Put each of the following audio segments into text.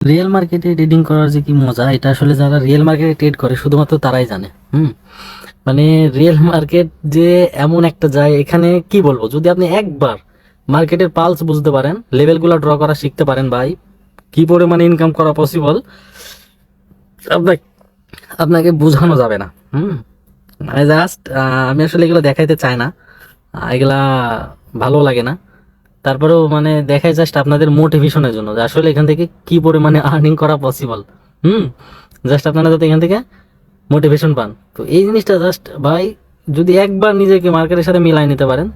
Real মার্কেটে trading করার যে কি মজা, এটা আসলে যারা রিয়েল মার্কেটে ট্রেড করে শুধুমাত্র তারাই জানে। মানে রিয়েল মার্কেট যে এমন একটা যায়, এখানে কি বলবো, যদি আপনি একবার মার্কেটের পালস বুঝতে পারেন, লেভেলগুলো ড্র করা শিখতে পারেন, ভাই কি পরিমাণে ইনকাম করা পসিবল আপনাকে আপনাকে বোঝানো যাবে না। মানে জাস্ট আমি আসলে এগুলো দেখাইতে চাই না, এগুলা ভালো লাগে না। তারপরেও মানে দেখাই জাস্ট আপনাদের মোটিভেশনের জন্য যে আসলে এখান থেকে কি পরিমাণে আর্নিং করা পসিবল। জাস্ট আপনারা যাতে এখান থেকে মোটিভেশন পান। তো এই জিনিসটা জাস্ট ভাই, যদি একবার নিজেকে মার্কেটের সাথে মিলাই নিতে পারেন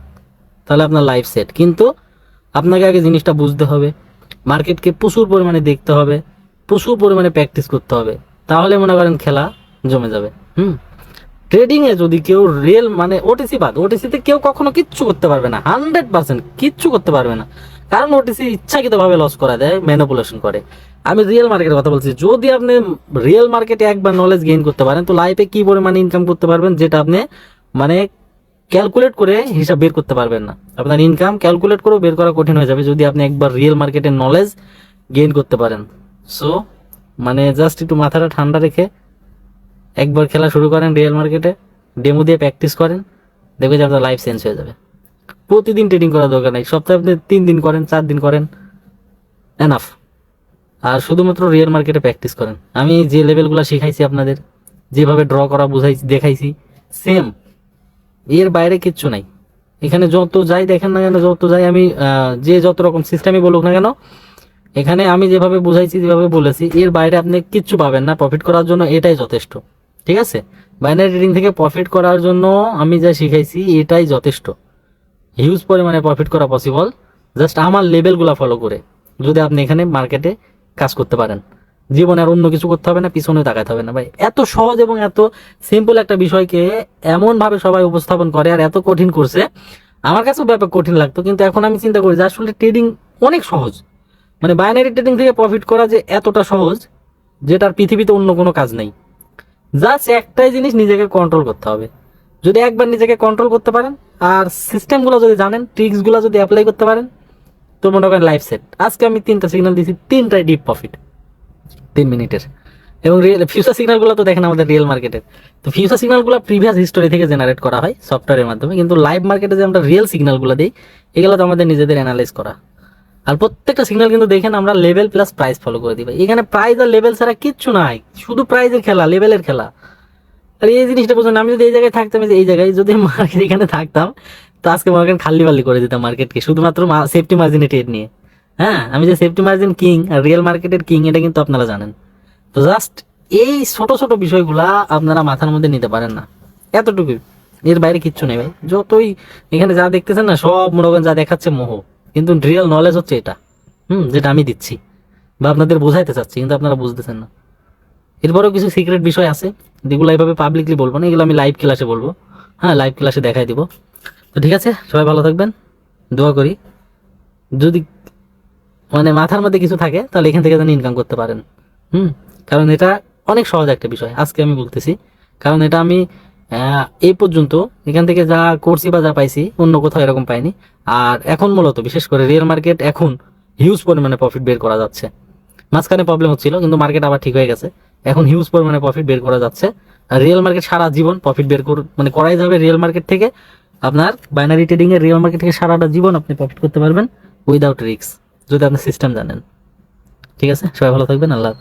তাহলে আপনার লাইফ সেট। কিন্তু আপনাকে আগে জিনিসটা বুঝতে হবে, মার্কেটকে প্রচুর পরিমাণে দেখতে হবে, প্রচুর পরিমাণে প্র্যাকটিস করতে হবে, তাহলে মনে করেন খেলা জমে যাবে। ট্রেডিং এ যদি কেউ রিয়েল মানে ওটিসি বাদ, ওটিসিতে কেউ কখনো কিচ্ছু করতে পারবে না, 100% কিচ্ছু করতে পারবে না, কারণ ওটিসি ইচ্ছাকৃত ভাবে লস করা দেয়, ম্যানিপুলেশন করে। আমি রিয়েল মার্কেটের কথা বলছি, যদি আপনি রিয়েল মার্কেটে একবার নলেজ গেইন করতে পারেন তো লাইফে কি পরিমাণে ইনকাম করতে পারবেন, যেটা আপনি মানে ক্যালকুলেট করে হিসাব বের করতে পারবেন না। আপনার ইনকাম ক্যালকুলেট করে বের করা কঠিন হয়ে যাবে যদি আপনি একবার রিয়েল মার্কেটের নলেজ গেইন করতে পারেন। সো মানে জাস্ট একটু মাথাটা ঠান্ডা রেখে একবার খেলা শুরু করেন রিয়েল মার্কেটে, ডেমো দিয়ে প্র্যাকটিস করেন, দেখবে যে আপনার লাইফ চেঞ্জ হয়ে যাবে। প্রতিদিন ট্রেডিং করার দরকার নেই, সপ্তাহে আপনি 3 দিন করেন, 4 দিন করেন, এনাফ। আর শুধুমাত্র রিয়েল মার্কেটে প্র্যাকটিস করেন। আমি যে লেভেলগুলো শিখাইছি আপনাদের, যেভাবে ড্র করা বুঝাইছি দেখাইছি, সেম, এর বাইরে কিচ্ছু নাই। এখানে যত যাই দেখেন না কেন, যত যাই আমি যে যত রকম সিস্টেমই বলুক না কেন, এখানে আমি যেভাবে বুঝাইছি, যেভাবে বলেছি, এর বাইরে আপনি কিচ্ছু পাবেন না। প্রফিট করার জন্য এটাই যথেষ্ট, ঠিক আছে? বাইনারি ট্রেডিং থেকে প্রফিট করার জন্য আমি যা শিখাইছি এটাই যথেষ্ট। হিউজ পরিমাণে প্রফিট করা পসিবল জাস্ট আমার লেভেলগুলো ফলো করে, যদি আপনি এখানে মার্কেটে কাজ করতে পারেন। জীবনে আর অন্য কিছু করতে হবে না, পিছনে তাকাতে হবে না। ভাই এত সহজ এবং এত সিম্পল একটা বিষয়কে এমন ভাবে সবাই উপস্থাপন করে আর এত কঠিন করছে, আমার কাছেও ব্যাপার কঠিন লাগতো, কিন্তু এখন আমি চিন্তা করি যে আসলে ট্রেডিং অনেক সহজ। মানে বাইনারি ট্রেডিং থেকে প্রফিট করা যে এতটা সহজ, যেটার পৃথিবীতে অন্য কোনো কাজ নেই। জাস্ট একটাই জিনিস, নিজেকে কন্ট্রোল করতে হবে। যদি একবার নিজেকে কন্ট্রোল করতে পারেন আর সিস্টেমগুলো যদি জানেন, ট্রিক্সগুলো যদি অ্যাপ্লাই করতে পারেন, তো মনে করেন লাইফ সেট। আজকে আমি 3টা সিগন্যাল দিয়েছি, 3টাই ডিপ প্রফিট 3 মিনিটের। এবং রিয়েল ফিউচার সিগন্যালগুলো তো দেখেন আমাদের রিয়েল মার্কেটের। তো ফিউচার সিগন্যালগুলো প্রিভিয়াস হিস্টোরি থেকে জেনারেট করা হয় সফটওয়্যারের মাধ্যমে, কিন্তু লাইভ মার্কেটে যে আমরা রিয়েল সিগন্যালগুলো দিই, এগুলো তো আমাদের নিজেদের অ্যানালাইজ করা। আর প্রত্যেকটা সিগন্যাল কিন্তু দেখেন আমরা লেভেল প্লাস প্রাইস ফলো করে দিই। এখানে প্রাইস আর লেভেল ছাড়া কিচ্ছু নাই, শুধু প্রাইজের খেলা, লেভেলের খেলা। আর এই জিনিসটা বুঝুন, আমি যদি এই জায়গায় থাকতাম, এই জায়গায় যদি মার্কেট এখানে থাকতাম, তো আজকে মার্কেট খালি বাল্লি করে দিতাম মার্কেটকে, শুধুমাত্র সেফটি মার্জিনে ট্রেড নিয়ে। হ্যাঁ, আমি যে সেফটি মার্জিন কিং আর রিয়েল মার্কেটের কিং, এটা কিন্তু আপনারা জানেন। তো জাস্ট এই ছোট ছোট বিষয়গুলা আপনারা মাথার মধ্যে নিতে পারেন না, এতটুকুই, এর বাইরে কিচ্ছু নেই ভাই। যতই এখানে যা দেখতেছেন না, সব মনে করেন যা দেখাচ্ছে মোহ, কিন্তু রিয়েল নলেজ হচ্ছে এটা, যেটা আমি দিচ্ছি বা আপনাদের বোঝাইতে চাচ্ছি, কিন্তু আপনারা বুঝতেছেন না। এরপরেও কিছু সিক্রেট বিষয় আছে, যেগুলো এইভাবে পাবলিকলি বলবো না, এগুলো আমি লাইভ ক্লাসে বলবো। হ্যাঁ, লাইভ ক্লাসে দেখাই দিব। তো ঠিক আছে, সবাই ভালো থাকবেন, দোয়া করি। যদি মানে মাথার মধ্যে কিছু থাকে তাহলে এখান থেকে যেন ইনকাম করতে পারেন। কারণ এটা অনেক সহজ একটা বিষয়, আজকে আমি বলতেছি, কারণ এটা আমি এই পর্যন্ত এখান থেকে যা করছি বা যা পাইছি অন্য কোথাও এরকম পাইনি। আর এখন মূলত বিশেষ করে রিয়েল মার্কেট এখন হিউজ পরিমাণে প্রফিট বের করা যাচ্ছে। মাঝখানে প্রবলেম হচ্ছিল, কিন্তু মার্কেট আবার ঠিক হয়ে গেছে, এখন হিউজ পরিমাণে প্রফিট বের করা যাচ্ছে। আর রিয়েল মার্কেট সারা জীবন প্রফিট বের মানে করাই যাবে রিয়েল মার্কেট থেকে। আপনার বাইনারি ট্রেডিং এর রিয়েল মার্কেট থেকে সারাটা জীবন আপনি প্রফিট করতে পারবেন উইদাউট রিস্ক, যদি আপনি সিস্টেম জানেন। ঠিক আছে, সবাই ভালো থাকবেন, আল্লাহ।